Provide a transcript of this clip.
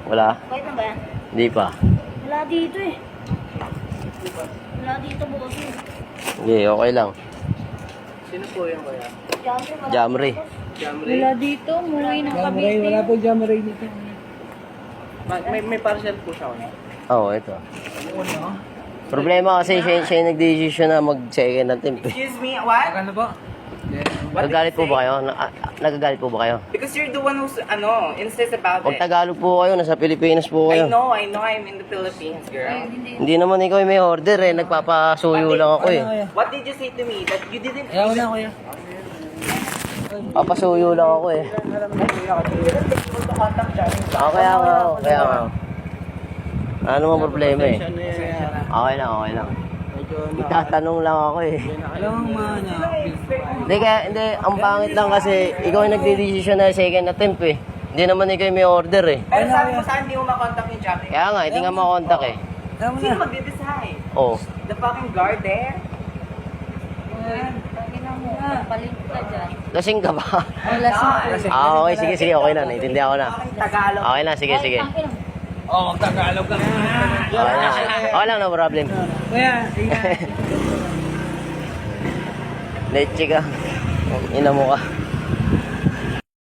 Wala? Kahit na ba yan? Hindi pa. Wala dito eh. Wala dito boss eh. Hindi, okay lang. Sino po yung kuya? Jamri. Jamray? Wala dito, umuwi ng Jamray, Cavite. wala po Jamray dito. May parcel po siya kuya. Oo, ito. Problema kasi siya yung nag-decision na mag-second attempt eh. Excuse me, what? Ano po? Nagagalit po ba kayo? Nagagalit po ba kayo? Because you're the one who's, insists about Huwag it. Tagalog po kayo, nasa Pilipinas po I kayo. know, I'm in the Philippines, girl. Hindi naman ikaw yung may order eh, nagpapasuyo lang ako eh. What did you say to me? That you didn't Ayaw na kuya. Papasuyo lang ako eh. Kaya nga. Ano mang problema eh. Okay lang. Itatanong lang ako eh. Alam mo mga Hindi, ang pangit lang kasi ikaw yung nagde-decision na second attempt eh. Hindi naman ikaw yung may order eh. Pero sabi mo saan hindi mo makontak yung Jack? Kaya nga, hindi nga makontak eh. Alam mo Sino na. magde-decide? Oh. The fucking guard there? Palit ka dyan. Lasing ka ba? Wala Okay, sige, okay na. Naiintindihan ko na. Fucking Tagalog. Okay na, sige. Oo, Tagalog ka. Okay lang, no problem. Kuya, ingat. Leche ka. Ina mo ka.